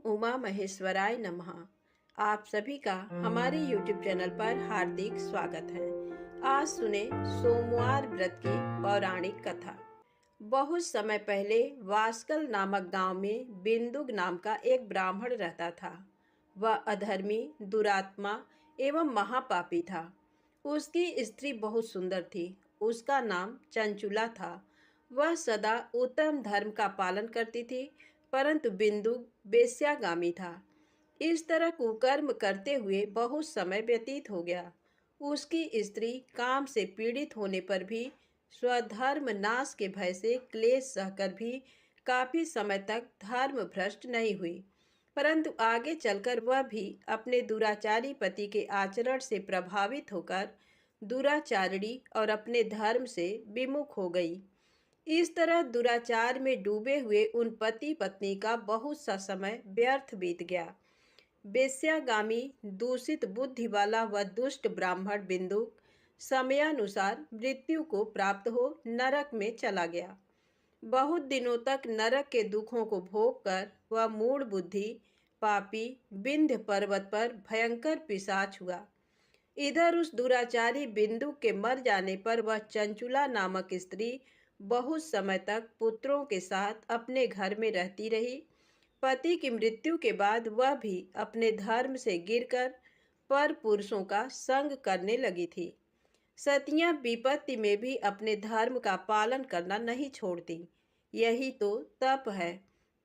उमा महेश्वराय नमः। आप सभी का हमारे YouTube चैनल पर हार्दिक स्वागत है। आज सुने सोमवार व्रत की पौराणिक कथा। बहुत समय पहले वास्कल नामक गांव में बिंदुक नाम का एक ब्राह्मण रहता था। वह अधर्मी, दुरात्मा एवं महापापी था। उसकी स्त्री बहुत सुंदर थी। उसका नाम चंचुला था। वह सदा उत्तम धर्म का पालन करती थी, परंतु बिंदु वेश्यागामी था। इस तरह कुकर्म करते हुए बहुत समय व्यतीत हो गया। उसकी स्त्री काम से पीड़ित होने पर भी स्वधर्म नाश के भय से क्लेश सहकर भी काफी समय तक धर्म भ्रष्ट नहीं हुई, परंतु आगे चलकर वह भी अपने दुराचारी पति के आचरण से प्रभावित होकर दुराचारिणी और अपने धर्म से विमुख हो गई। इस तरह दुराचार में डूबे हुए उन पति पत्नी का बहुत सा समय व्यर्थ बीत गया। वेश्यागामी, दूषित बुद्धि वाला व दुष्ट ब्राह्मण बिंदुक समयानुसार मृत्यु को प्राप्त हो नरक में चला गया। बहुत दिनों तक नरक के दुखों को भोग कर वह मूढ़ बुद्धि पापी विंध्य पर्वत पर भयंकर पिशाच हुआ। इधर उस दुराचारी बिंदु के मर जाने पर वह चंचुला नामक स्त्री बहुत समय तक पुत्रों के साथ अपने घर में रहती रही। पति की मृत्यु के बाद वह भी अपने धर्म से गिरकर पर पुरुषों का संग करने लगी थी। सतियां विपत्ति में भी अपने धर्म का पालन करना नहीं छोड़ती। यही तो तप है।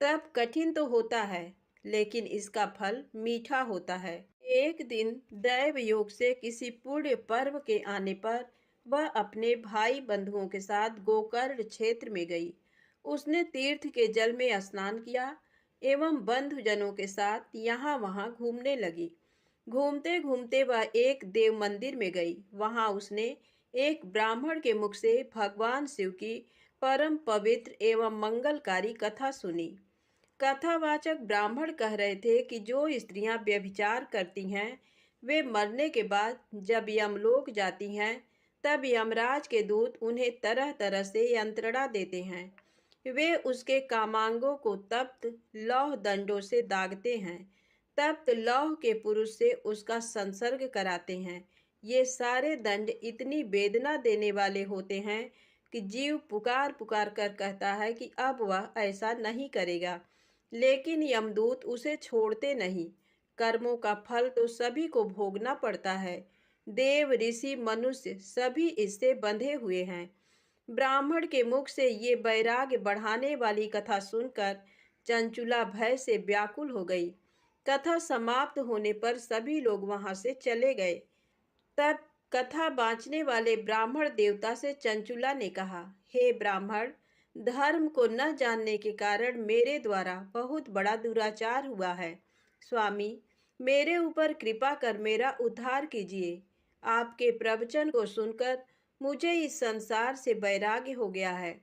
तप कठिन तो होता है, लेकिन इसका फल मीठा होता है। एक दिन दैव योग से किसी पुण्य पर्व के आने पर वह अपने भाई बंधुओं के साथ गोकर्ण क्षेत्र में गई। उसने तीर्थ के जल में स्नान किया एवं बंधुजनों के साथ यहाँ वहाँ घूमने लगी। घूमते घूमते वह एक देव मंदिर में गई। वहाँ उसने एक ब्राह्मण के मुख से भगवान शिव की परम पवित्र एवं मंगलकारी कथा सुनी। कथावाचक ब्राह्मण कह रहे थे कि जो स्त्रियां व्यभिचार करती हैं वे मरने के बाद जब यमलोक जाती हैं तब यमराज के दूत उन्हें तरह तरह से यंत्रणा देते हैं। वे उसके कामांगों को तप्त लौह दंडों से दागते हैं। तप्त लौह के पुरुष से उसका संसर्ग कराते हैं। ये सारे दंड इतनी वेदना देने वाले होते हैं कि जीव पुकार पुकार कर कहता है कि अब वह ऐसा नहीं करेगा, लेकिन यमदूत उसे छोड़ते नहीं। कर्मों का फल तो सभी को भोगना पड़ता है। देव, ऋषि, मनुष्य सभी इससे बंधे हुए हैं। ब्राह्मण के मुख से ये वैराग्य बढ़ाने वाली कथा सुनकर चंचुला भय से व्याकुल हो गई। कथा समाप्त होने पर सभी लोग वहां से चले गए। तब कथा बाँचने वाले ब्राह्मण देवता से चंचुला ने कहा, हे ब्राह्मण, धर्म को न जानने के कारण मेरे द्वारा बहुत बड़ा दुराचार हुआ है। स्वामी, मेरे ऊपर कृपा कर मेरा उद्धार कीजिए। आपके प्रवचन को सुनकर मुझे इस संसार से वैराग्य हो गया है।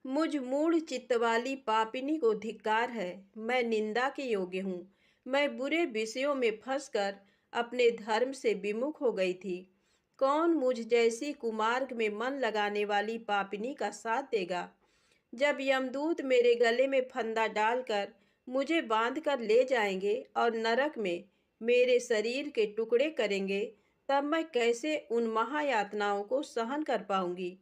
मुझ मूढ़ चित्त वाली पापिनी को धिक्कार है। मैं निंदा के योग्य हूँ। मैं बुरे विषयों में फंसकर अपने धर्म से विमुख हो गई थी। कौन मुझ जैसी कुमार्ग में मन लगाने वाली पापिनी का साथ देगा? जब यमदूत मेरे गले में फंदा डालकर मुझे बांधकर ले जाएंगे और नरक में मेरे शरीर के टुकड़े करेंगे, तब मैं कैसे उन महायातनाओं को सहन कर पाऊंगी?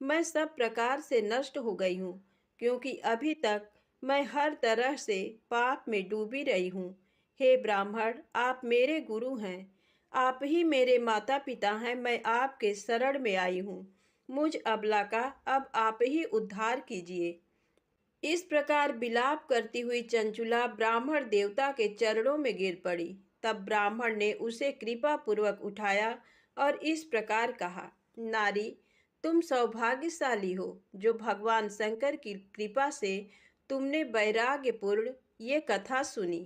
मैं सब प्रकार से नष्ट हो गई हूँ, क्योंकि अभी तक मैं हर तरह से पाप में डूबी रही हूँ। हे ब्राह्मण, आप मेरे गुरु हैं। आप ही मेरे माता पिता हैं। मैं आपके शरण में आई हूँ। मुझ अबला का अब आप ही उद्धार कीजिए। इस प्रकार विलाप करती हुई चंचुला ब्राह्मण देवता के चरणों में गिर पड़ी। तब ब्राह्मण ने उसे कृपा पूर्वक उठाया और इस प्रकार कहा, नारी, तुम सौभाग्यशाली हो जो भगवान शंकर की कृपा से तुमने वैराग्यपूर्ण ये कथा सुनी।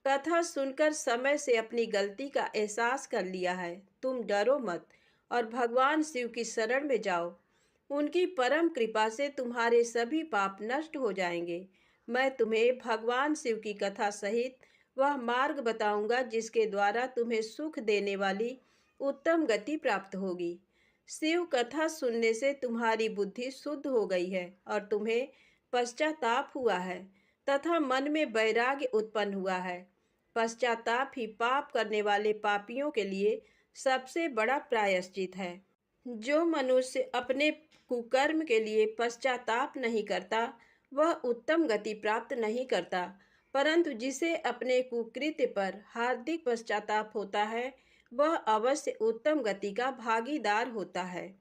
कथा सुनकर समय से अपनी गलती का एहसास कर लिया है। तुम डरो मत और भगवान शिव की शरण में जाओ। उनकी परम कृपा से तुम्हारे सभी पाप नष्ट हो जाएंगे। मैं तुम्हें भगवान शिव की कथा सहित वह मार्ग बताऊंगा जिसके द्वारा तुम्हें सुख देने वाली उत्तम गति प्राप्त होगी। शिव कथा सुनने से तुम्हारी बुद्धि शुद्ध हो गई है और तुम्हें पश्चाताप हुआ है तथा मन में वैराग्य उत्पन्न हुआ है। पश्चाताप ही पाप करने वाले पापियों के लिए सबसे बड़ा प्रायश्चित है। जो मनुष्य अपने कुकर्म के लिए पश्चाताप नहीं करता वह उत्तम गति प्राप्त नहीं करता, परंतु जिसे अपने कुकृत्य पर हार्दिक पश्चाताप होता है वह अवश्य उत्तम गति का भागीदार होता है।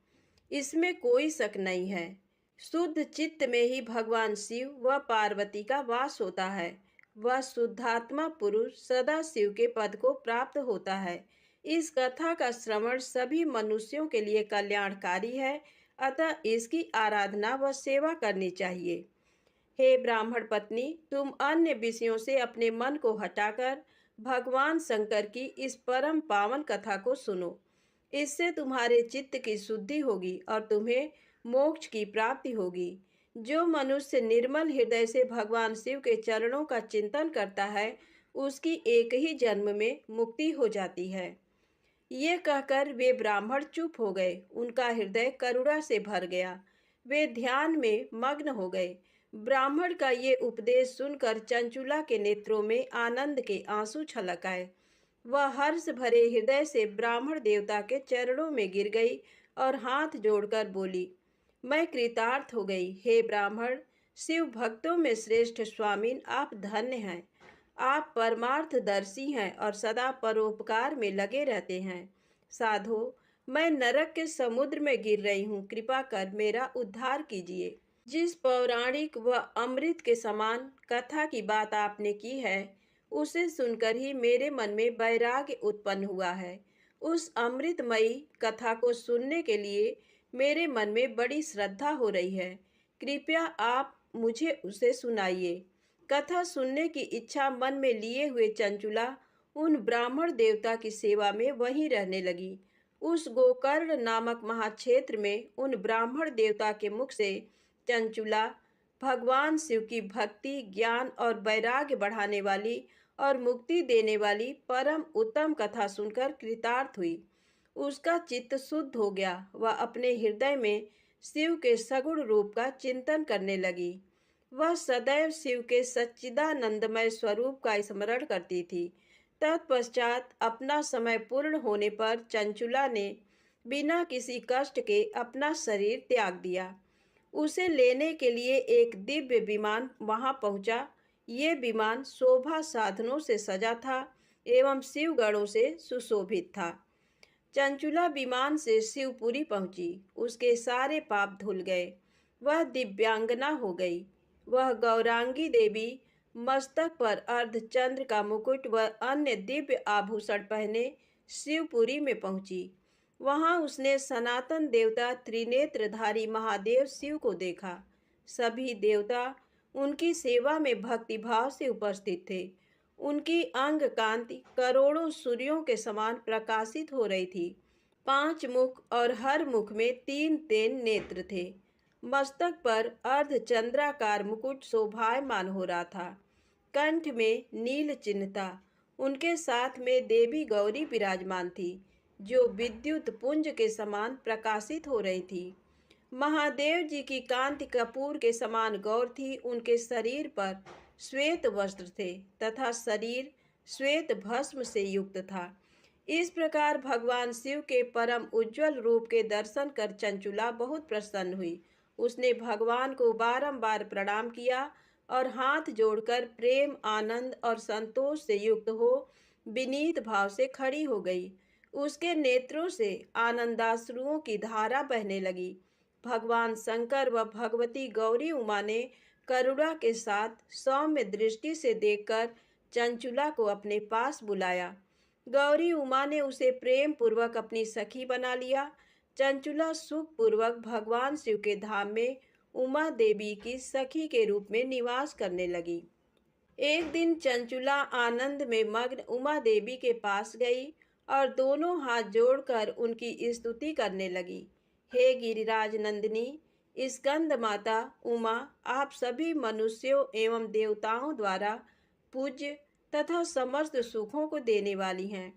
इसमें कोई शक नहीं है। शुद्ध चित्त में ही भगवान शिव व पार्वती का वास होता है। वह शुद्धात्मा पुरुष सदा शिव के पद को प्राप्त होता है। इस कथा का श्रवण सभी मनुष्यों के लिए कल्याणकारी है, अतः इसकी आराधना व सेवा करनी चाहिए। हे ब्राह्मण पत्नी, तुम अन्य विषयों से अपने मन को हटाकर भगवान शंकर की इस परम पावन कथा को सुनो। इससे तुम्हारे चित्त की शुद्धि होगी और तुम्हें मोक्ष की प्राप्ति होगी। जो मनुष्य निर्मल हृदय से भगवान शिव के चरणों का चिंतन करता है उसकी एक ही जन्म में मुक्ति हो जाती है। ये कहकर वे ब्राह्मण चुप हो गए। उनका हृदय करुणा से भर गया। वे ध्यान में मग्न हो गए। ब्राह्मण का ये उपदेश सुनकर चंचुला के नेत्रों में आनंद के आंसू छलक आए। वह हर्ष भरे हृदय से ब्राह्मण देवता के चरणों में गिर गई और हाथ जोड़कर बोली, मैं कृतार्थ हो गई। हे ब्राह्मण, शिव भक्तों में श्रेष्ठ स्वामीन, आप धन्य हैं। आप परमार्थदर्शी हैं और सदा परोपकार में लगे रहते हैं। साधो, मैं नरक के समुद्र में गिर रही हूँ, कृपा कर मेरा उद्धार कीजिए। जिस पौराणिक व अमृत के समान कथा की बात आपने की है उसे सुनकर ही मेरे मन में वैराग्य उत्पन्न हुआ है। उस अमृतमयी कथा को सुनने के लिए मेरे मन में बड़ी श्रद्धा हो रही है। कृपया आप मुझे उसे सुनाइए। कथा सुनने की इच्छा मन में लिए हुए चंचुला उन ब्राह्मण देवता की सेवा में वहीं रहने लगी। उस गोकर्ण नामक महाक्षेत्र में उन ब्राह्मण देवता के मुख से चंचुला भगवान शिव की भक्ति, ज्ञान और वैराग्य बढ़ाने वाली और मुक्ति देने वाली परम उत्तम कथा सुनकर कृतार्थ हुई। उसका चित्त शुद्ध हो गया। वह अपने हृदय में शिव के सगुण रूप का चिंतन करने लगी। वह सदैव शिव के सच्चिदानंदमय स्वरूप का स्मरण करती थी। तत्पश्चात अपना समय पूर्ण होने पर चंचुला ने बिना किसी कष्ट के अपना शरीर त्याग दिया। उसे लेने के लिए एक दिव्य विमान वहां पहुंचा। ये विमान शोभा साधनों से सजा था एवं शिवगणों से सुशोभित था। चंचुला विमान से शिवपुरी पहुंची। उसके सारे पाप धुल गए। वह दिव्यांगना हो गई। वह गौरांगी देवी मस्तक पर अर्धचंद्र का मुकुट व अन्य दिव्य आभूषण पहने शिवपुरी में पहुंची। वहां उसने सनातन देवता त्रिनेत्रधारी महादेव शिव को देखा। सभी देवता उनकी सेवा में भक्तिभाव से उपस्थित थे। उनकी अंग कांति करोड़ों सूर्यों के समान प्रकाशित हो रही थी। 5 मुख और हर मुख में 3 नेत्र थे। मस्तक पर अर्धचंद्राकार मुकुट शोभायमान हो रहा था। कंठ में नील चिन्ह था। उनके साथ में देवी गौरी विराजमान थी जो विद्युत पुंज के समान प्रकाशित हो रही थी। महादेव जी की कांति कपूर के समान गौर थी। उनके शरीर पर श्वेत वस्त्र थे तथा शरीर श्वेत भस्म से युक्त था। इस प्रकार भगवान शिव के परम उज्जवल रूप के दर्शन कर चंचुला बहुत प्रसन्न हुई। उसने भगवान को बारंबार प्रणाम किया और हाथ जोड़कर प्रेम, आनंद और संतोष से युक्त हो विनीत भाव से खड़ी हो गई। उसके नेत्रों से आनंदाश्रुओं की धारा बहने लगी। भगवान शंकर व भगवती गौरी उमा ने करुणा के साथ सौम्य दृष्टि से देखकर चंचुला को अपने पास बुलाया। गौरी उमा ने उसे प्रेम पूर्वक अपनी सखी बना लिया। चंचुला सुख पूर्वक भगवान शिव के धाम में उमा देवी की सखी के रूप में निवास करने लगी। एक दिन चंचुला आनंद में मग्न उमा देवी के पास गई और दोनों हाथ जोड़कर उनकी स्तुति करने लगी। हे गिरिराज नंदिनी, स्कंद माता उमा, आप सभी मनुष्यों एवं देवताओं द्वारा पूज्य तथा समस्त सुखों को देने वाली हैं।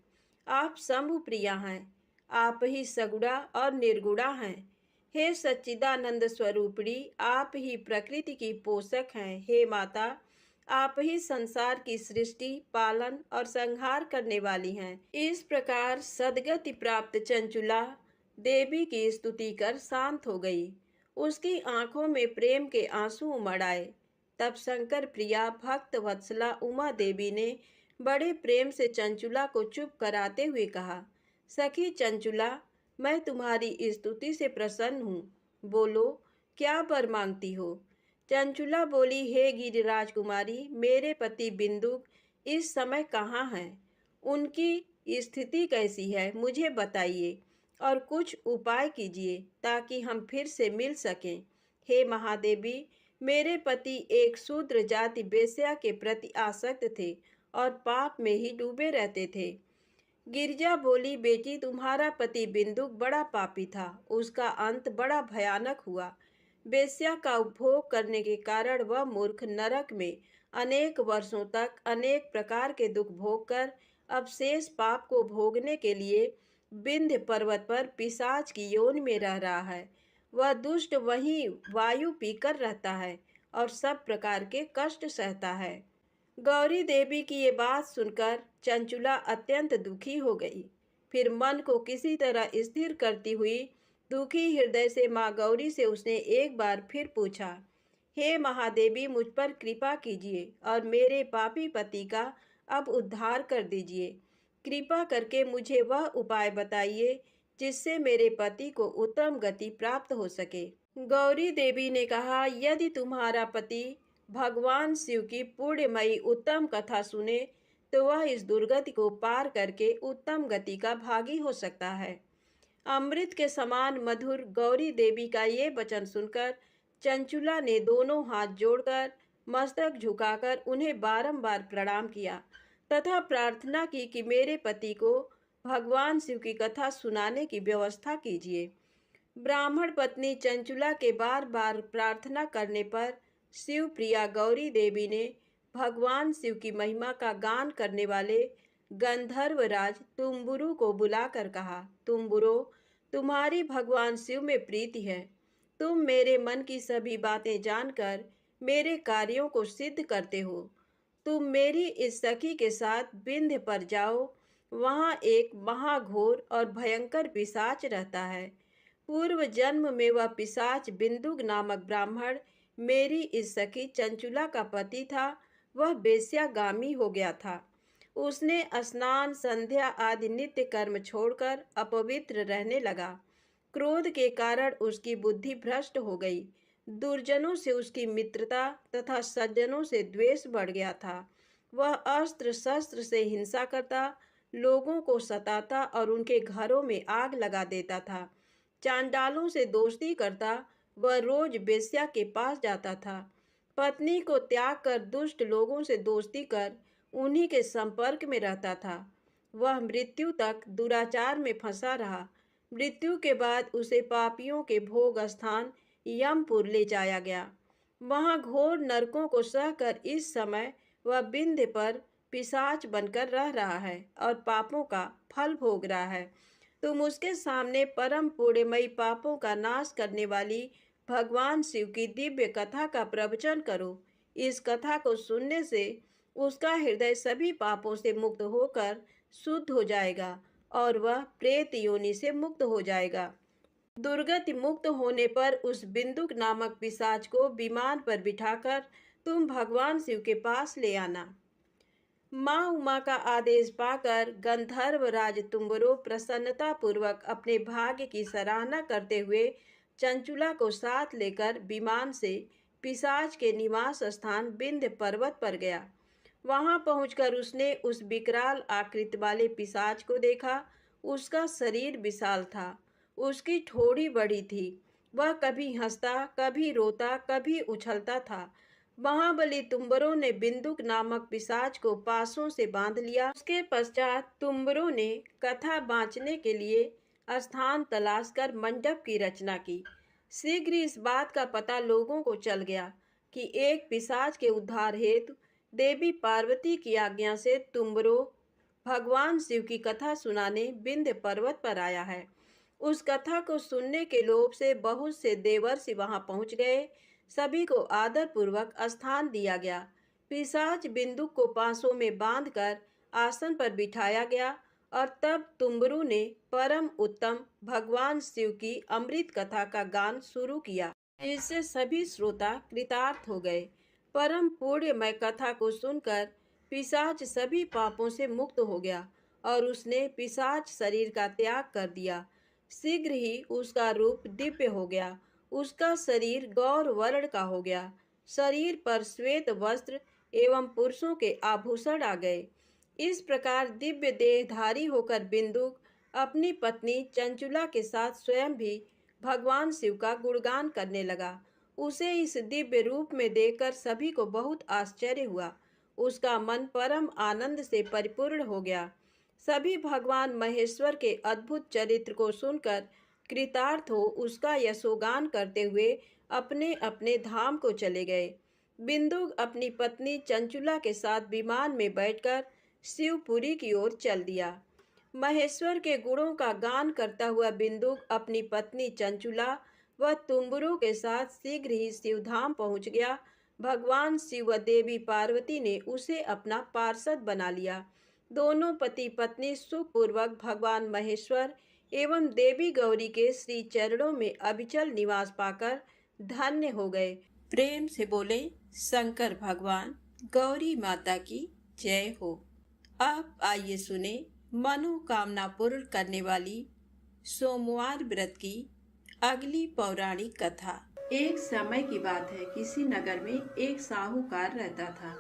आप शंभु प्रिया हैं। आप ही सगुणा और निर्गुणा हैं। हे सच्चिदानंद स्वरूपिणी, आप ही प्रकृति की पोषक हैं। हे माता, आप ही संसार की सृष्टि, पालन और संहार करने वाली हैं। इस प्रकार सद्गति प्राप्त चंचुला देवी की स्तुति कर शांत हो गई। उसकी आंखों में प्रेम के आंसू उमड़ आए। तब शंकर प्रिया भक्त वत्सला उमा देवी ने बड़े प्रेम से चंचुला को चुप कराते हुए कहा, सखी चंचुला, मैं तुम्हारी स्तुति से प्रसन्न हूँ। बोलो, क्या वर मांगती हो? चंचुला बोली, हे गिरिराज कुमारी, मेरे पति बिंदुक इस समय कहाँ हैं? उनकी स्थिति कैसी है, मुझे बताइए और कुछ उपाय कीजिए ताकि हम फिर से मिल सकें। हे महादेवी, मेरे पति एक शूद्र जाति वेश्या के प्रति आसक्त थे और पाप में ही डूबे रहते थे। गिरिजा बोली, बेटी, तुम्हारा पति बिंदुक बड़ा पापी था, उसका अंत बड़ा भयानक हुआ। वेश्या का उपभोग करने के कारण वह मूर्ख नरक में अनेक वर्षों तक अनेक प्रकार के दुख भोग कर अब शेष पाप को भोगने के लिए विंध्य पर्वत पर पिशाच की योनि में रह रहा है। वह दुष्ट वहीं वायु पीकर रहता है और सब प्रकार के कष्ट सहता है। गौरी देवी की ये बात सुनकर चंचुला अत्यंत दुखी हो गई। फिर मन को किसी तरह स्थिर करती हुई दुखी हृदय से माँ गौरी से उसने एक बार फिर पूछा, हे महादेवी, मुझ पर कृपा कीजिए और मेरे पापी पति का अब उद्धार कर दीजिए। कृपा करके मुझे वह उपाय बताइए जिससे मेरे पति को उत्तम गति प्राप्त हो सके। गौरी देवी ने कहा, यदि तुम्हारा पति भगवान शिव की पुण्यमयी उत्तम कथा सुने तो वह इस दुर्गति को पार करके उत्तम गति का भागी हो सकता है। अमृत के समान मधुर गौरी देवी का ये वचन सुनकर चंचुला ने दोनों हाथ जोड़कर मस्तक झुकाकर उन्हें बारंबार प्रणाम किया तथा प्रार्थना की कि मेरे पति को भगवान शिव की कथा सुनाने की व्यवस्था कीजिए। ब्राह्मण पत्नी चंचुला के बार बार प्रार्थना करने पर शिव प्रिया गौरी देवी ने भगवान शिव की महिमा का गान करने वाले गंधर्वराज तुम्बुरु को बुलाकर कहा, तुम्बुरो, तुम्हारी भगवान शिव में प्रीति है। तुम मेरे मन की सभी बातें जानकर मेरे कार्यों को सिद्ध करते हो। तुम मेरी इस सखी के साथ विंध्य पर जाओ, वहाँ एक महाघोर और भयंकर पिशाच रहता है। पूर्व जन्म में वह पिशाच बिंदुक नामक ब्राह्मण मेरी इस सखी चंचुला का पति था। वह वेश्यागामी हो गया था। उसने स्नान, संध्या आदि नित्य कर्म छोड़कर अपवित्र रहने लगा। क्रोध के कारण उसकी बुद्धि भ्रष्ट हो गई। दुर्जनों से उसकी मित्रता तथा सज्जनों से द्वेष बढ़ गया था। वह अस्त्र शस्त्र से हिंसा करता, लोगों को सताता और उनके घरों में आग लगा देता था। चांडालों से दोस्ती करता, वह रोज वेश्या के पास जाता था। पत्नी को त्याग कर दुष्ट लोगों से दोस्ती कर उन्हीं के संपर्क में रहता था। वह मृत्यु तक दुराचार में फंसा रहा। मृत्यु के बाद उसे पापियों के भोग स्थान यमपुर ले जाया गया। वहाँ घोर नरकों को सहकर इस समय वह विंध्य पर पिशाच बनकर रह रहा है और पापों का फल भोग रहा है। तुम उसके सामने परम पुण्यमयी पापों का नाश करने वाली भगवान शिव की दिव्य कथा का प्रवचन करो। इस कथा को सुनने से उसका हृदय सभी पापों से मुक्त होकर शुद्ध हो जाएगा और वह प्रेत योनि से मुक्त हो जाएगा। दुर्गति मुक्त होने पर उस बिंदुक नामक पिशाच को विमान पर बिठाकर तुम भगवान शिव के पास ले आना। माँ उमा का आदेश पाकर गंधर्वराज तुम्बरो प्रसन्नता पूर्वक अपने भाग्य की सराहना करते हुए चंचुला को साथ लेकर विमान से पिशाच के निवास स्थान विंध्य पर्वत पर गया। वहां पहुंचकर उसने उस विकराल आकृति वाले पिशाच को देखा। उसका शरीर विशाल था, उसकी ठोड़ी बड़ी थी। वह कभी हंसता, कभी रोता, कभी उछलता था। महाबली तुम्बरों ने बिंदुक नामक पिशाच को पासों से बांध लिया। उसके पश्चात तुम्बरों ने कथा बाँचने के लिए स्थान तलाश कर मंडप की रचना की। शीघ्र इस बात का पता लोगों को चल गया कि एक पिशाच के उद्धार हेतु देवी पार्वती की आज्ञा से तुम्बरो भगवान शिव की कथा सुनाने विंध्य पर्वत पर आया है। उस कथा को सुनने के लोभ से बहुत से देवर्षि वहां पहुंच गए। सभी को आदर पूर्वक स्थान दिया गया। पिशाच बिंदुक को पांसों में बांधकर आसन पर बिठाया गया और तब तुम्बरू ने परम उत्तम भगवान शिव की अमृत कथा का गान शुरू किया, जिससे सभी श्रोता कृतार्थ हो गए। परम पुण्यमय कथा को सुनकर पिशाच सभी पापों से मुक्त हो गया और उसने पिशाच शरीर का त्याग कर दिया। शीघ्र ही उसका रूप दिव्य हो गया, उसका शरीर गौर वर्ण का हो गया। शरीर पर श्वेत वस्त्र एवं पुरुषों के आभूषण आ गए। इस प्रकार दिव्य देहधारी होकर बिंदुक अपनी पत्नी चंचुला के साथ स्वयं भी भगवान शिव का गुणगान करने लगा। उसे इस दिव्य रूप में देखकर सभी को बहुत आश्चर्य हुआ। उसका मन परम आनंद से परिपूर्ण हो गया। सभी भगवान महेश्वर के अद्भुत चरित्र को सुनकर कृतार्थ हो उसका यशोगान करते हुए अपने अपने धाम को चले गए। बिंदुक अपनी पत्नी चंचुला के साथ विमान में बैठकर शिवपुरी की ओर चल दिया। महेश्वर के गुणों का गान करता हुआ बिंदुक अपनी पत्नी चंचुला व तुम्बुरु के साथ शीघ्र ही शिवधाम पहुंच गया। भगवान शिव व देवी पार्वती ने उसे अपना पार्षद बना लिया। दोनों पति पत्नी सुखपूर्वक भगवान महेश्वर एवं देवी गौरी के श्री चरणों में अविचल निवास पाकर धन्य हो गए। प्रेम से बोले शंकर भगवान गौरी माता की जय हो। अब आइए सुने मनोकामना पूर्ण करने वाली सोमवार व्रत की अगली पौराणिक कथा। एक समय की बात है, किसी नगर में एक साहूकार रहता था।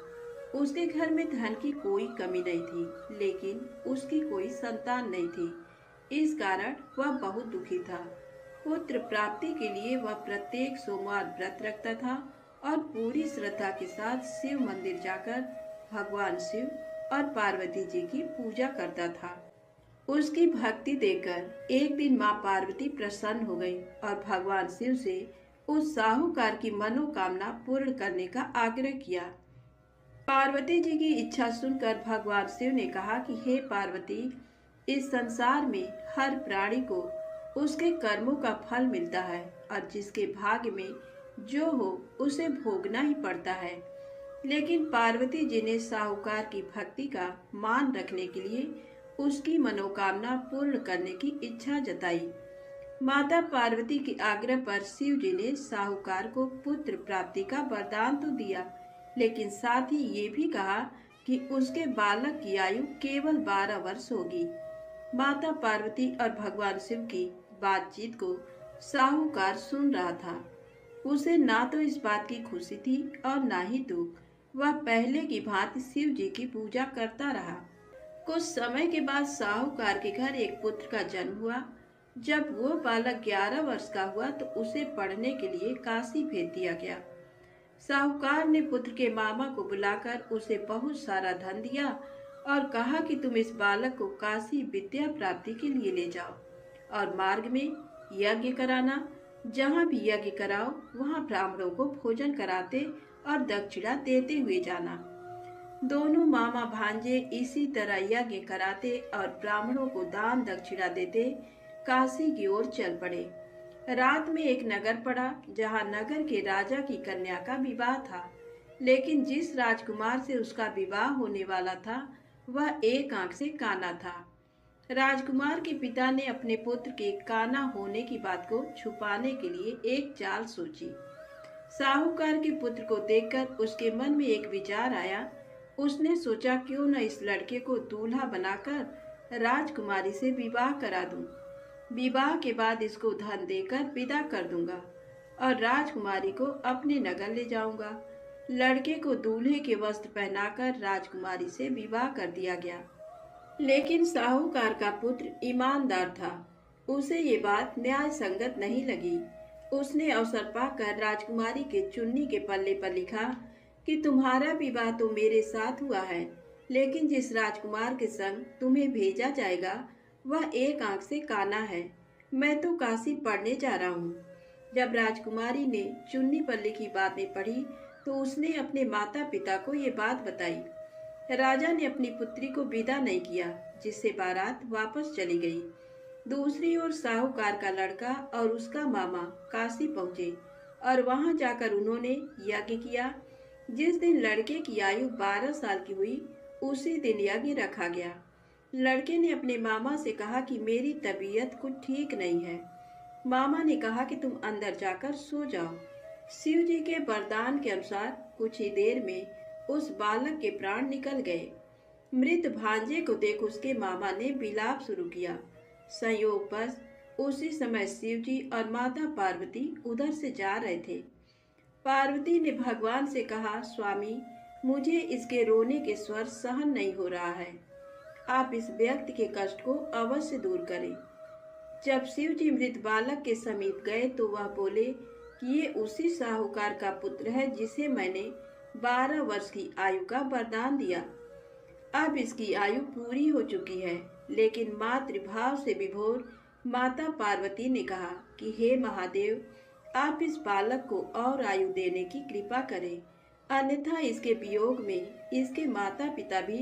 उसके घर में धन की कोई कमी नहीं थी, लेकिन उसकी कोई संतान नहीं थी। इस कारण वह बहुत दुखी था। पुत्र प्राप्ति के लिए वह प्रत्येक सोमवार व्रत रखता था और पूरी श्रद्धा के साथ शिव मंदिर जाकर भगवान शिव और पार्वती जी की पूजा करता था। उसकी भक्ति देखकर एक दिन माँ पार्वती प्रसन्न हो गई और भगवान शिव से उस साहूकार की मनोकामना पूर्ण करने का आग्रह किया। पार्वती जी की इच्छा सुनकर भगवान शिव ने कहा कि हे पार्वती, इस संसार में हर प्राणी को उसके कर्मों का फल मिलता है और जिसके भाग्य में जो हो उसे भोगना ही पड़ता है। लेकिन पार्वती जी ने साहूकार की भक्ति का मान रखने के लिए उसकी मनोकामना पूर्ण करने की इच्छा जताई। माता पार्वती के आग्रह पर शिव जी ने साहूकार को पुत्र प्राप्ति का वरदान तो दिया, लेकिन साथ ही ये भी कहा कि उसके बालक की आयु केवल 12 वर्ष होगी। माता पार्वती और भगवान शिव की बातचीत को साहूकार सुन रहा था। उसे ना तो इस बात की खुशी थी और ना ही दुख। वह पहले की भांति शिव जी की पूजा करता रहा। कुछ समय के बाद साहूकार के घर एक पुत्र का जन्म हुआ। जब वो बालक 11 वर्ष का हुआ तो उसे पढ़ने के लिए काशी भेज दिया गया। साहूकार ने पुत्र के मामा को बुलाकर उसे बहुत सारा धन दिया और कहा कि तुम इस बालक को काशी विद्या प्राप्ति के लिए ले जाओ और मार्ग में यज्ञ कराना। जहाँ भी यज्ञ कराओ वहाँ ब्राह्मणों को भोजन कराते और दक्षिणा देते हुए जाना। दोनों मामा भांजे इसी तरह यज्ञ कराते और ब्राह्मणों को दान दक्षिणा देते काशी की ओर चल पड़े। रात में एक नगर पड़ा जहाँ नगर के राजा की कन्या का विवाह था, लेकिन जिस राजकुमार से उसका विवाह होने वाला था वह एक आंख से काना था। राजकुमार के पिता ने अपने पुत्र के काना होने की बात को छुपाने के लिए एक चाल सोची। साहूकार के पुत्र को देखकर उसके मन में एक विचार आया। उसने सोचा क्यों न इस लड़के को दूल्हा बनाकर राजकुमारी से विवाह करा दूं। विवाह के बाद इसको धन देकर विदा कर दूंगा और राजकुमारी को अपने नगर ले जाऊंगा। लड़के को दूल्हे के वस्त्र पहनाकर राजकुमारी से विवाह कर दिया गया। लेकिन साहूकार का पुत्र ईमानदार था। उसे ये बात न्याय संगत नहीं लगी। उसने अवसर पाकर राजकुमारी के चुन्नी के पल्ले पर लिखा कि तुम्हारा विवाह तो मेरे साथ हुआ है, लेकिन जिस राजकुमार के संग तुम्हें भेजा जाएगा वह एक आंख से काना है। मैं तो काशी पढ़ने जा रहा हूँ। जब राजकुमारी ने चुन्नी पर लिखी बातें पढ़ी तो उसने अपने माता पिता को ये बात बताई। राजा ने अपनी पुत्री को विदा नहीं किया, जिससे बारात वापस चली गई। दूसरी ओर साहूकार का लड़का और उसका मामा काशी पहुंचे और वहां जाकर उन्होंने यज्ञ किया। जिस दिन लड़के की आयु 12 साल की हुई, उसी दिन यज्ञ रखा गया। लड़के ने अपने मामा से कहा कि मेरी तबीयत कुछ ठीक नहीं है। मामा ने कहा कि तुम अंदर जाकर सो जाओ। शिव जी के वरदान के अनुसार कुछ ही देर में उस बालक के प्राण निकल गए। मृत भांजे को देख उसके मामा ने विलाप शुरू किया। संयोगवश उसी समय शिव जी और माता पार्वती उधर से जा रहे थे। पार्वती ने भगवान से कहा, स्वामी, मुझे इसके रोने के स्वर सहन नहीं हो रहा है। आप इस व्यक्ति के कष्ट को अवश्य दूर करें। जब शिव जी मृत बालक के समीप गए तो वह बोले कि ये उसी साहूकार का पुत्र है जिसे मैंने 12 वर्ष की आयु का वरदान दिया। अब इसकी आयु पूरी हो चुकी है। लेकिन मातृभाव से विभोर माता पार्वती ने कहा कि हे महादेव, आप इस बालक को और आयु देने की कृपा करें, अन्यथा इसके वियोग में इसके माता पिता भी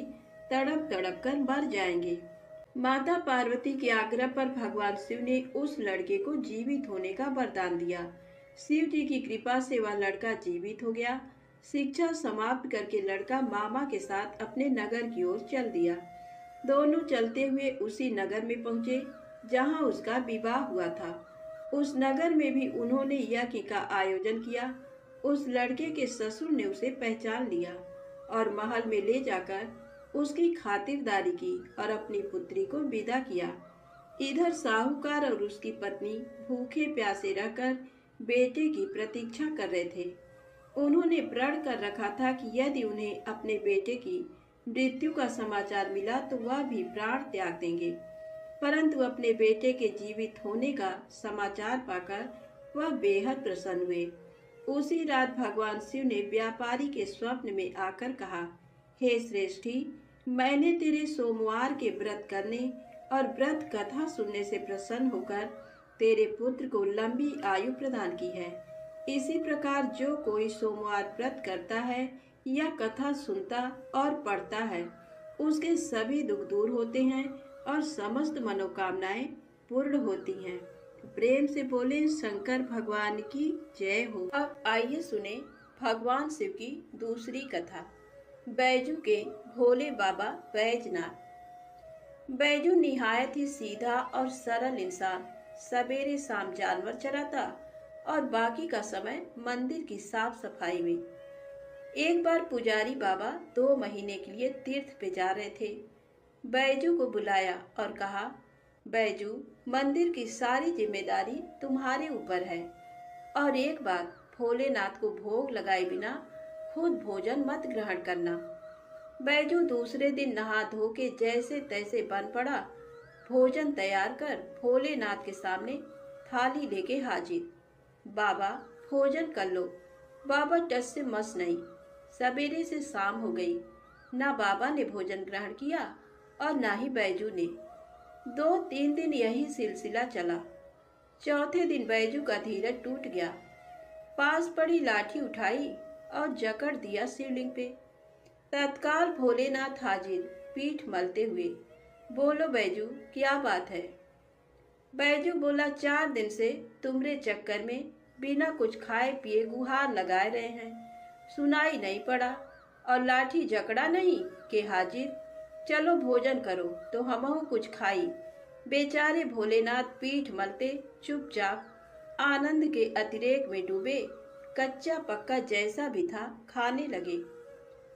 तड़प तड़प कर मर जाएंगे। माता पार्वती के आग्रह पर भगवान शिव ने उस लड़के को जीवित होने का वरदान दिया। शिव जी की कृपा से वह लड़का जीवित हो गया। शिक्षा समाप्त करके लड़का मामा के साथ अपने नगर की ओर चल दिया। दोनों चलते हुए उसी नगर में पहुंचे जहां उसका विवाह हुआ था। उस नगर में भी उन्होंने यज्ञ का आयोजन किया। उस लड़के के ससुर ने उसे पहचान लिया और महल में ले जाकर उसकी खातिरदारी की और अपनी पुत्री को विदा किया। इधर साहूकार और उसकी पत्नी भूखे प्यासे रहकर बेटे की प्रतीक्षा कर रहे थे। उन्होंने प्रण कर रखा था कि यदि उन्हें अपने बेटे की मृत्यु का समाचार मिला तो वह भी प्राण त्याग देंगे। परंतु अपने बेटे के जीवित होने का समाचार पाकर वह बेहद प्रसन्न हुए। उसी रात भगवान शिव ने व्यापारी के स्वप्न में आकर कहा, हे श्रेष्ठी, मैंने तेरे सोमवार के व्रत करने और व्रत कथा सुनने से प्रसन्न होकर तेरे पुत्र को लंबी आयु प्रदान की है। इसी प्रकार जो कोई सोमवार व्रत करता है या कथा सुनता और पढ़ता है, उसके सभी दुख दूर होते हैं और समस्त मनोकामनाएं पूर्ण होती हैं। प्रेम से बोले शंकर भगवान की जय हो। अब आइए सुने भगवान शिव की दूसरी कथा, बैजू के भोले बाबा बैजनाथ। बैजू निहायत ही सीधा और सरल इंसान सवेरे शाम जानवर चराता और बाकी का समय मंदिर की साफ सफाई में। एक बार पुजारी बाबा 2 महीने के लिए तीर्थ पे जा रहे थे। बैजू को बुलाया और कहा, बैजू, मंदिर की सारी जिम्मेदारी तुम्हारे ऊपर है और एक बार भोलेनाथ को भोग लगाए बिना खुद भोजन मत ग्रहण करना। बैजू दूसरे दिन नहा धो के जैसे तैसे बन पड़ा। भोजन तैयार कर भोलेनाथ के सामने थाली लेके हाजिर। बाबा, भोजन कर लो। बाबा टस से मस नहीं। सवेरे से शाम हो गई, ना बाबा ने भोजन ग्रहण किया और ना ही बैजू ने। 2-3 दिन यही सिलसिला चला। चौथे दिन बैजू का धीरज टूट गया। पास पड़ी लाठी उठाई और जकड़ दिया शिवलिंग पे। तत्काल भोलेनाथ हाजिर, पीठ मलते हुए। बोलो बैजू, क्या बात है? बैजू बोला, 4 दिन से तुम्हारे चक्कर में बिना कुछ खाए पिए गुहार लगाए रहे हैं, सुनाई नहीं पड़ा और लाठी जकड़ा नहीं कि हाजिर। चलो भोजन करो तो हमहू कुछ खाई। बेचारे भोलेनाथ पीठ मलते चुपचाप आनंद के अतिरेक में डूबे, कच्चा पक्का जैसा भी था खाने लगे।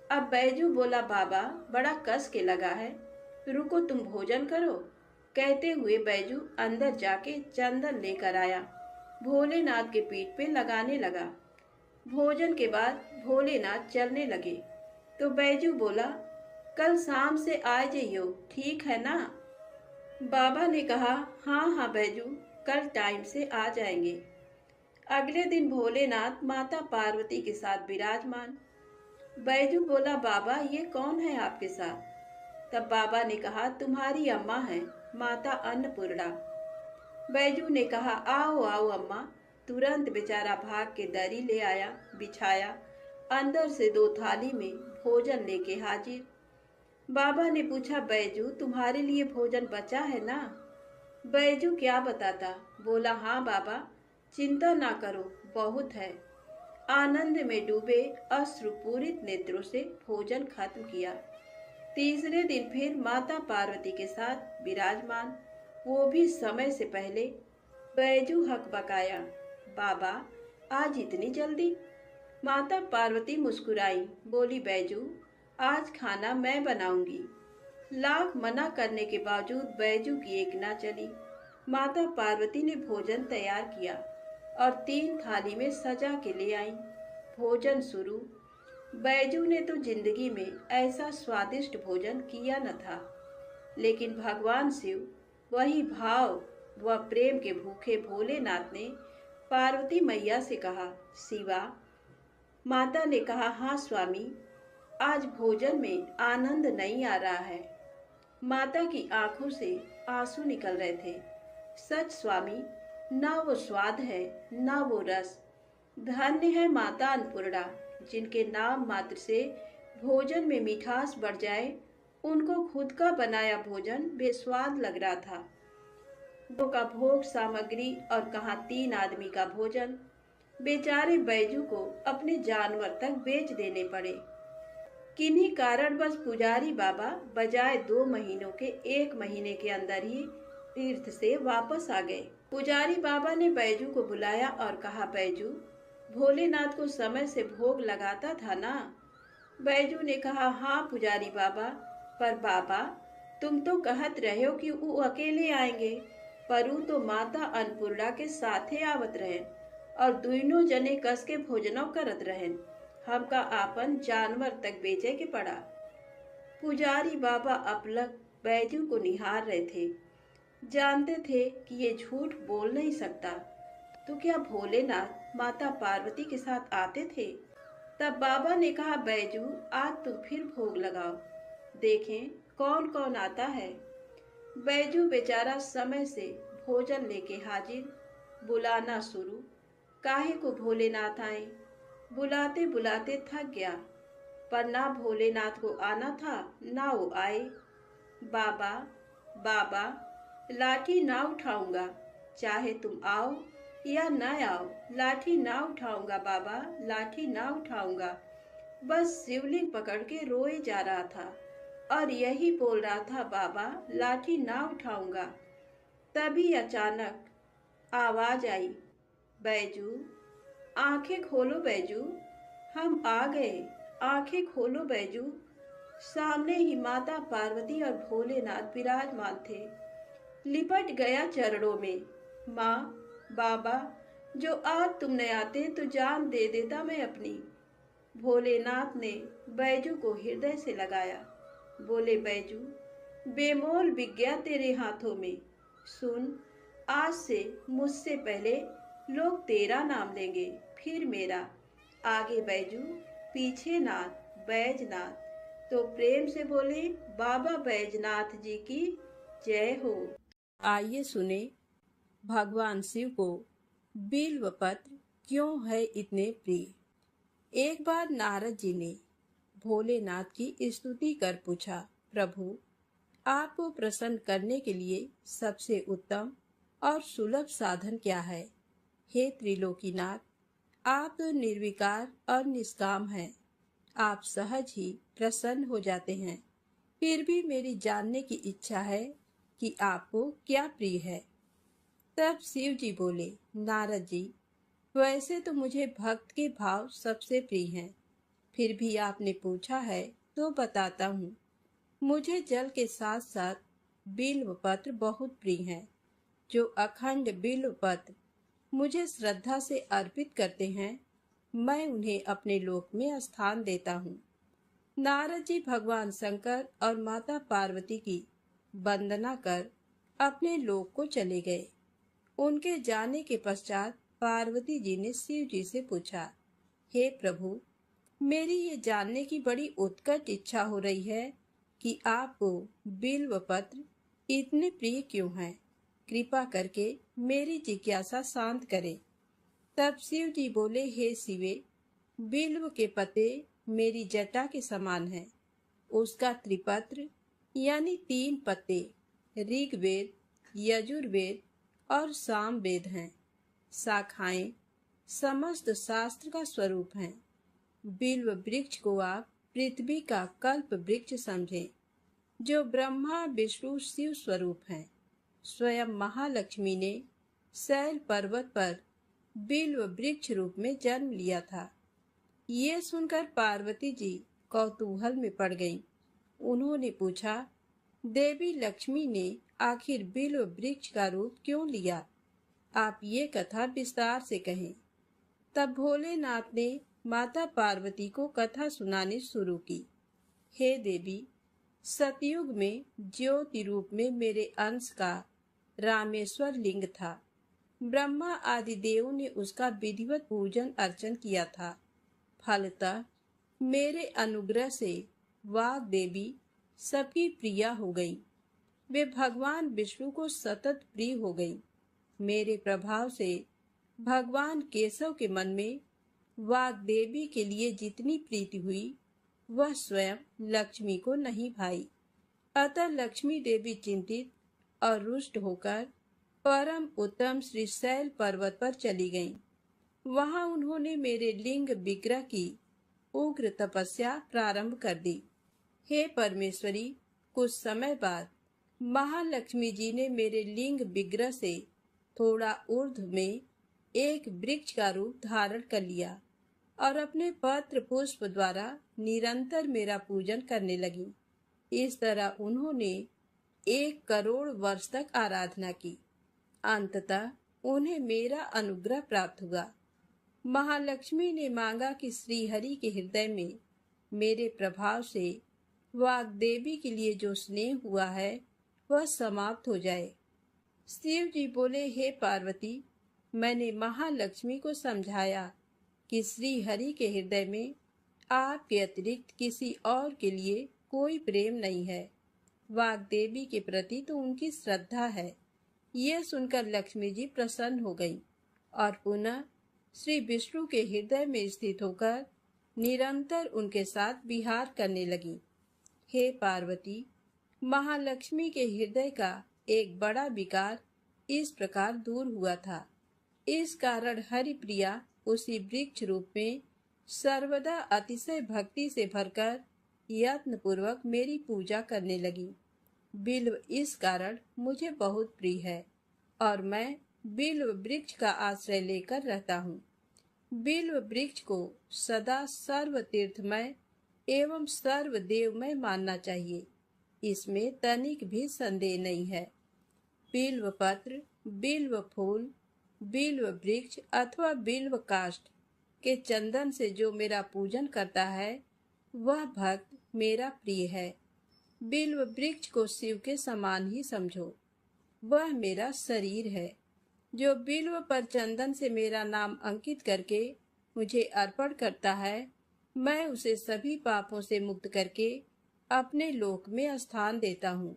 अब बैजू बोला, बाबा, बड़ा कस के लगा है, रुको तुम भोजन करो। कहते हुए बैजू अंदर जाके चंदन लेकर आया, भोलेनाथ के पीठ पे लगाने लगा। भोजन के बाद भोलेनाथ चलने लगे तो बैजू बोला, कल शाम से आ जाइयो, ठीक है ना? बाबा ने कहा, हाँ हाँ बैजू, कल टाइम से आ जाएंगे। अगले दिन भोलेनाथ माता पार्वती के साथ विराजमान। बैजू बोला, बाबा, ये कौन है आपके साथ? तब बाबा ने कहा, तुम्हारी अम्मा है, माता अन्नपूर्णा। बैजू ने कहा, आओ आओ अम्मा। तुरंत बेचारा भाग के दरी ले आया, बिछाया, अंदर से 2 थाली में भोजन लेके हाजिर। बाबा ने पूछा, बैजू, तुम्हारे लिए भोजन बचा है ना? बैजू क्या बताता, बोला, हाँ बाबा, चिंता ना करो, बहुत है। आनंद में डूबे अश्रुपूरित नेत्रों से भोजन खत्म किया। तीसरे दिन फिर माता पार्वती के साथ विराजमान, वो भी समय से पहले, बैजू हकबकाया, बाबा आज इतनी जल्दी? माता पार्वती मुस्कुराई, बोली बैजू आज खाना मैं बनाऊंगी। लाख मना करने के बावजूद बैजू की एक ना चली। माता पार्वती ने भोजन तैयार किया और 3 थाली में सजा के ले आई। भोजन शुरू। बैजू ने तो जिंदगी में ऐसा स्वादिष्ट भोजन किया न था, लेकिन भगवान शिव वही भाव व प्रेम के भूखे भोलेनाथ ने पार्वती मैया से कहा, शिवा। माता ने कहा, हाँ स्वामी, आज भोजन में आनंद नहीं आ रहा है। माता की आंखों से आंसू निकल रहे थे। सच स्वामी, ना वो स्वाद है ना वो रस। धन्य है माता अन्नपूर्णा, जिनके नाम मात्र से भोजन में मिठास बढ़ जाए। उनको खुद का बनाया भोजन बेस्वाद लग रहा था। दो का भोग सामग्री और कहाँ 3 आदमी का भोजन। बेचारे बैजू को अपने जानवर तक बेच देने पड़े। किन्हीं कारणवश पुजारी बाबा बजाय 2 महीनों के 1 महीने के अंदर ही तीर्थ से वापस आ गए। पुजारी बाबा ने बैजू को बुलाया और कहा, बैजू, भोलेनाथ को समय से भोग लगाता था ना? बैजू ने कहा, हाँ पुजारी बाबा, पर बाबा तुम तो कहत रहे हो कि वो अकेले आएंगे, पर वो तो माता अन्नपूर्णा के साथे आवत रहे और दुइनो जने कस के भोजनों करत रहें। हमका आपन जानवर तक बेचे के पड़ा। पुजारी बाबा अपलक बैजू को निहार रहे थे। जानते थे कि ये झूठ बोल नहीं सकता। तो क्या भोलेनाथ माता पार्वती के साथ आते थे? तब बाबा ने कहा, बैजू आज तुम फिर भोग लगाओ, देखें कौन कौन आता है। बैजू बेचारा समय से भोजन लेके हाजिर। बुलाना शुरू। काहे को भोलेनाथ आए? बुलाते बुलाते थक गया, पर ना भोलेनाथ को आना था ना वो आए। बाबा, बाबा, लाठी ना उठाऊंगा, चाहे तुम आओ या ना आओ, लाठी ना उठाऊंगा बाबा, लाठी ना उठाऊंगा। बस शिवलिंग पकड़ के रोए जा रहा था और यही बोल रहा था, बाबा लाठी ना उठाऊंगा। तभी अचानक आवाज आई, बैजू, आंखें खोलो बैजू, हम आ गए, आंखें खोलो बैजू। सामने ही माता पार्वती और भोलेनाथ विराजमान थे। लिपट गया चरणों में। माँ, बाबा, जो आज तुम न आते तो जान दे देता मैं अपनी। भोलेनाथ ने बैजू को हृदय से लगाया। बोले, बैजू, बेमोल विज्ञा तेरे हाथों में। सुन, आज से मुझसे पहले लोग तेरा नाम लेंगे, फिर मेरा। आगे बैजू, पीछे नाथ, बैजनाथ। तो प्रेम से बोले, बाबा बैजनाथ जी की जय हो। आइए सुने भगवान शिव को बिल्व पत्र क्यों है इतने प्रिय। एक बार नारद जी ने भोलेनाथ की स्तुति कर पूछा, प्रभु, आपको प्रसन्न करने के लिए सबसे उत्तम और सुलभ साधन क्या है? हे त्रिलोकीनाथ, आप तो निर्विकार और निष्काम हैं। आप सहज ही प्रसन्न हो जाते हैं। फिर भी मेरी जानने की इच्छा है कि आपको क्या प्रिय है। तब शिव जी बोले, नारद जी, वैसे तो मुझे भक्त के भाव सबसे प्रिय हैं, फिर भी आपने पूछा है तो बताता हूँ। मुझे जल के साथ साथ बिल्व पत्र बहुत प्रिय हैं। जो अखंड बिल्व पत्र मुझे श्रद्धा से अर्पित करते हैं, मैं उन्हें अपने लोक में स्थान देता हूँ। नारद जी भगवान शंकर और माता पार्वती की वंदना कर अपने लोक को चले गए। उनके जाने के पश्चात पार्वती जी ने शिव जी से पूछा, हे प्रभु, मेरी ये जानने की बड़ी उत्कट इच्छा हो रही है कि आपको बिल्व पत्र इतने प्रिय क्यों हैं। कृपा करके मेरी जिज्ञासा शांत करें। तब शिव जी बोले, हे शिवे, बिल्व के पत्ते मेरी जटा के समान हैं। उसका त्रिपत्र यानी 3 पत्ते ऋग्वेद, यजुर्वेद और सामवेद हैं। शाखाएं समस्त शास्त्र का स्वरूप हैं। बिल्व वृक्ष को आप पृथ्वी का कल्प वृक्ष समझें, जो ब्रह्मा विष्णु शिव स्वरूप हैं। स्वयं महालक्ष्मी ने शैल पर्वत पर बिल्व वृक्ष रूप में जन्म लिया था। ये सुनकर पार्वती जी कौतूहल में पड़ गईं। उन्होंने पूछा, देवी लक्ष्मी ने आखिर बिल्व वृक्ष का रूप क्यों लिया? आप ये कथा विस्तार से कहें। तब भोलेनाथ ने माता पार्वती को कथा सुनानी शुरू की। हे देवी, सतयुग में ज्योति रूप में मेरे अंश का रामेश्वर लिंग था। ब्रह्मा आदि देवों ने उसका विधिवत पूजन अर्चन किया था। फलतः मेरे अनुग्रह से वाग देवी सबकी प्रिया हो गई। वे भगवान विष्णु को सतत प्रिय हो गई। मेरे प्रभाव से भगवान केशव के मन में वाग देवी के लिए जितनी प्रीति हुई, वह स्वयं लक्ष्मी को नहीं भाई। अतः लक्ष्मी देवी चिंतित और रुष्ट होकर परम उत्तम श्री शैल पर्वत पर चली गईं। वहां उन्होंने मेरे लिंग विग्रह की उग्र तपस्या प्रारंभ कर दी। हे परमेश्वरी, कुछ समय बाद महालक्ष्मी जी ने मेरे लिंग विग्रह से थोड़ा ऊर्ध्व में एक वृक्ष का रूप धारण कर लिया और अपने पत्र पुष्प द्वारा निरंतर मेरा पूजन करने लगी। इस तरह उन्होंने 1 करोड़ वर्ष तक आराधना की। अंततः उन्हें मेरा अनुग्रह प्राप्त हुआ। महालक्ष्मी ने मांगा कि श्रीहरि के हृदय में मेरे प्रभाव से वाग्देवी के लिए जो स्नेह हुआ है वह समाप्त हो जाए। शिव जी बोले, हे पार्वती, मैंने महालक्ष्मी को समझाया कि श्रीहरि के हृदय में आपके अतिरिक्त किसी और के लिए कोई प्रेम नहीं है। वाग्देवी के प्रति तो उनकी श्रद्धा है। यह सुनकर लक्ष्मी जी प्रसन्न हो गईं और पुनः श्री विष्णु के हृदय में स्थित होकर निरंतर उनके साथ विहार करने लगी। हे पार्वती, महालक्ष्मी के हृदय का एक बड़ा विकार इस प्रकार दूर हुआ था। इस कारण हरिप्रिया उसी वृक्ष रूप में सर्वदा अतिशय भक्ति से भरकर यत्न पूर्वक मेरी पूजा करने लगी। बिल्व इस कारण मुझे बहुत प्रिय है और मैं बिल्व वृक्ष का आश्रय लेकर रहता हूँ। बिल्व वृक्ष को सदा सर्व तीर्थमय एवं सर्वदेवमय मानना चाहिए, इसमें तनिक भी संदेह नहीं है। बिल्व पत्र, बिल्व फूल, बिल्व वृक्ष अथवा बिल्व काष्ठ के चंदन से जो मेरा पूजन करता है वह भक्त मेरा प्रिय है। बिल्व वृक्ष को शिव के समान ही समझो, वह मेरा शरीर है। जो बिल्व पर चंदन से मेरा नाम अंकित करके मुझे अर्पण करता है, मैं उसे सभी पापों से मुक्त करके अपने लोक में स्थान देता हूँ।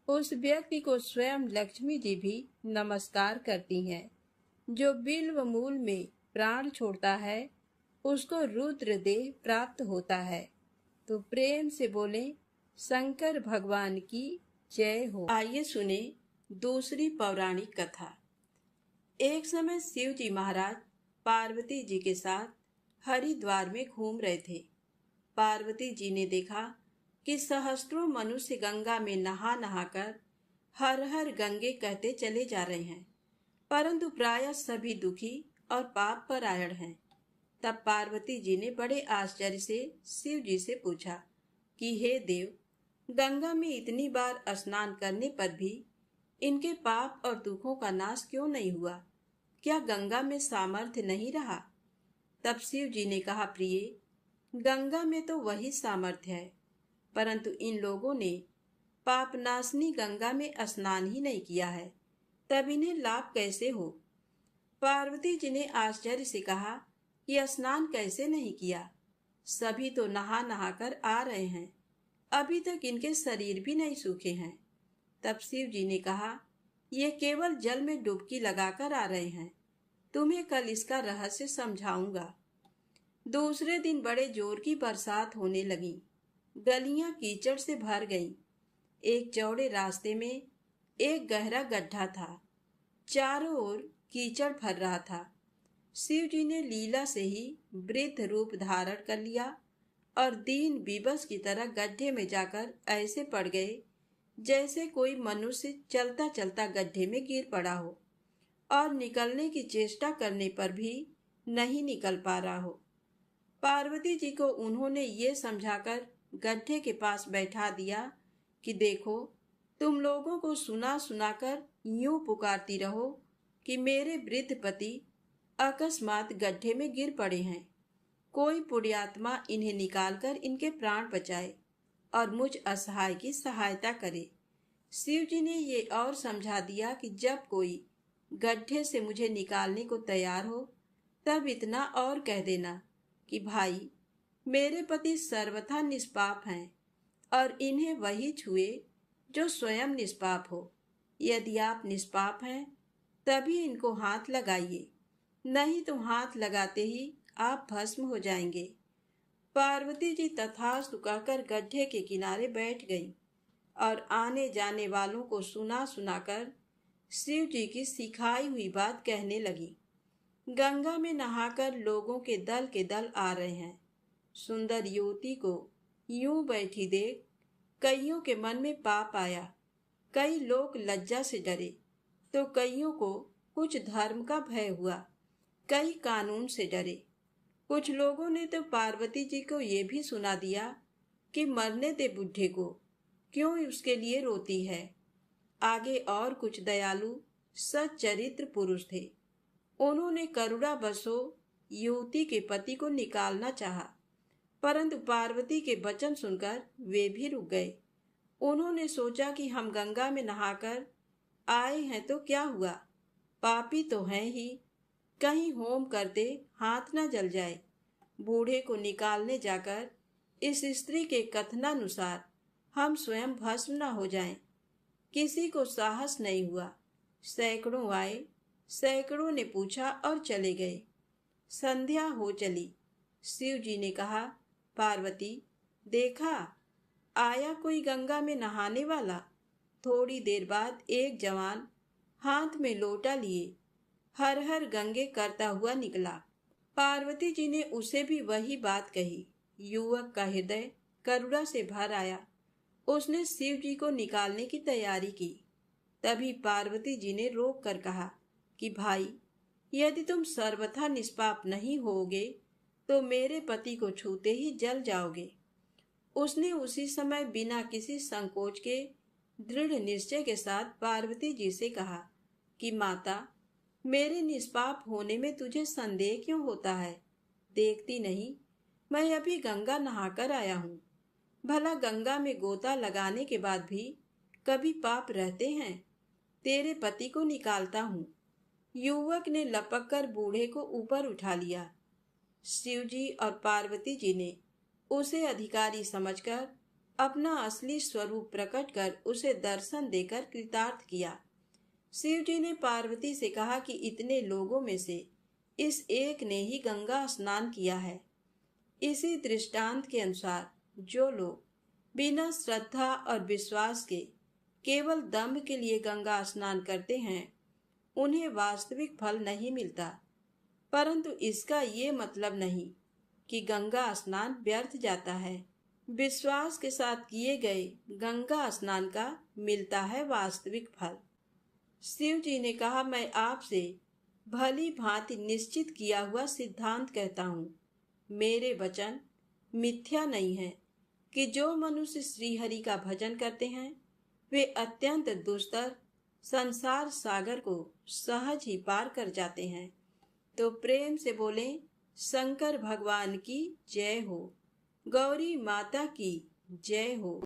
उस व्यक्ति को स्वयं लक्ष्मी जी भी नमस्कार करती हैं। जो बिल्व मूल में प्राण छोड़ता है उसको रुद्र देह प्राप्त होता है। तो प्रेम से बोले, शंकर भगवान की जय हो। आइए सुने दूसरी पौराणिक कथा। एक समय शिव जी महाराज पार्वती जी के साथ हरिद्वार में घूम रहे थे। पार्वती जी ने देखा कि सहस्त्रों मनुष्य गंगा में नहा नहाकर हर हर गंगे कहते चले जा रहे हैं, परंतु प्रायः सभी दुखी और पाप परायण हैं। तब पार्वती जी ने बड़े आश्चर्य से शिव जी से पूछा कि हे देव, गंगा में इतनी बार स्नान करने पर भी इनके पाप और दुखों का नाश क्यों नहीं हुआ? क्या गंगा में सामर्थ्य नहीं रहा? तब शिव जी ने कहा, प्रिय, गंगा में तो वही सामर्थ्य है, परंतु इन लोगों ने पापनाशनी गंगा में स्नान ही नहीं किया है, तब इन्हें लाभ कैसे हो? पार्वती जी ने आश्चर्य से कहा कि स्नान कैसे नहीं किया? सभी तो नहा नहा कर आ रहे हैं, अभी तक इनके शरीर भी नहीं सूखे हैं। तब शिव जी ने कहा, ये केवल जल में डुबकी लगाकर आ रहे हैं, तुम्हें कल इसका रहस्य समझाऊंगा। दूसरे दिन बड़े जोर की बरसात होने लगी। गलियां कीचड़ से भर गईं। एक चौड़े रास्ते में एक गहरा गड्ढा था। चारों ओर कीचड़ भर रहा था। शिव जी ने लीला से ही वृद्ध रूप धारण कर लिया और दीन विवश की तरह गड्ढे में जाकर ऐसे पड़ गए जैसे कोई मनुष्य चलता चलता गड्ढे में गिर पड़ा हो और निकलने की चेष्टा करने पर भी नहीं निकल पा रहा हो। पार्वती जी को उन्होंने ये समझाकर गड्ढे के पास बैठा दिया कि देखो, तुम लोगों को सुना सुनाकर यूं पुकारती रहो कि मेरे वृद्ध पति अकस्मात गड्ढे में गिर पड़े हैं। कोई पुण्यात्मा इन्हें निकालकर इनके प्राण बचाए और मुझ असहाय की सहायता करे। शिव जी ने ये और समझा दिया कि जब कोई गड्ढे से मुझे निकालने को तैयार हो तब इतना और कह देना कि भाई, मेरे पति सर्वथा निष्पाप हैं और इन्हें वही छुए जो स्वयं निष्पाप हो। यदि आप निष्पाप हैं तभी इनको हाथ लगाइए, नहीं तो हाथ लगाते ही आप भस्म हो जाएंगे। पार्वती जी तथास्तु कहकर गड्ढे के किनारे बैठ गई और आने जाने वालों को सुना सुनाकर शिव जी की सिखाई हुई बात कहने लगी। गंगा में नहाकर लोगों के दल आ रहे हैं। सुंदर युवती को यूं बैठी देख कईयों के मन में पाप आया। कई लोग लज्जा से डरे तो कईयों को कुछ धर्म का भय हुआ, कई कानून से डरे। कुछ लोगों ने तो पार्वती जी को ये भी सुना दिया कि मरने दे बुढ़े को, क्यों उसके लिए रोती है। आगे और कुछ दयालु सच्चरित्र पुरुष थे। उन्होंने करुणा बसो युवती के पति को निकालना चाहा, परंतु पार्वती के वचन सुनकर वे भी रुक गए। उन्होंने सोचा कि हम गंगा में नहाकर आए हैं तो क्या हुआ, पापी तो हैं ही, कहीं होम करते हाथ न जल जाए। बूढ़े को निकालने जाकर इस स्त्री के कथनानुसार हम स्वयं भस्म न हो जाएं। किसी को साहस नहीं हुआ। सैकड़ों आए, सैकड़ों ने पूछा और चले गए। संध्या हो चली। शिव जी ने कहा, पार्वती, देखा आया कोई गंगा में नहाने वाला। थोड़ी देर बाद एक जवान हाथ में लोटा लिए हर हर गंगे करता हुआ निकला। पार्वती जी ने उसे भी वही बात कही। युवक का हृदय करुणा से भर आया। उसने शिव जी को निकालने की तैयारी की। तभी पार्वती जी ने रोक कर कहा कि भाई, यदि तुम सर्वथा निष्पाप नहीं होगे तो मेरे पति को छूते ही जल जाओगे। उसने उसी समय बिना किसी संकोच के दृढ़ निश्चय के साथ पार्वती जी से कहा कि माता, मेरे निष्पाप होने में तुझे संदेह क्यों होता है? देखती नहीं, मैं अभी गंगा नहाकर आया हूँ। भला गंगा में गोता लगाने के बाद भी कभी पाप रहते हैं? तेरे पति को निकालता हूँ। युवक ने लपक कर बूढ़े को ऊपर उठा लिया। शिव जी और पार्वती जी ने उसे अधिकारी समझकर अपना असली स्वरूप प्रकट कर उसे दर्शन देकर कृतार्थ किया। शिव जी ने पार्वती से कहा कि इतने लोगों में से इस एक ने ही गंगा स्नान किया है। इसी दृष्टांत के अनुसार जो लोग बिना श्रद्धा और विश्वास के केवल दम्भ के लिए गंगा स्नान करते हैं, उन्हें वास्तविक फल नहीं मिलता। परंतु इसका ये मतलब नहीं कि गंगा स्नान व्यर्थ जाता है। विश्वास के साथ किए गए गंगा स्नान का मिलता है वास्तविक फल। शिव जी ने कहा, मैं आपसे भली भांति निश्चित किया हुआ सिद्धांत कहता हूँ। मेरे वचन मिथ्या नहीं है कि जो मनुष्य श्रीहरि का भजन करते हैं वे अत्यंत दुस्तर संसार सागर को सहज ही पार कर जाते हैं। तो प्रेम से बोलें, शंकर भगवान की जय हो, गौरी माता की जय हो।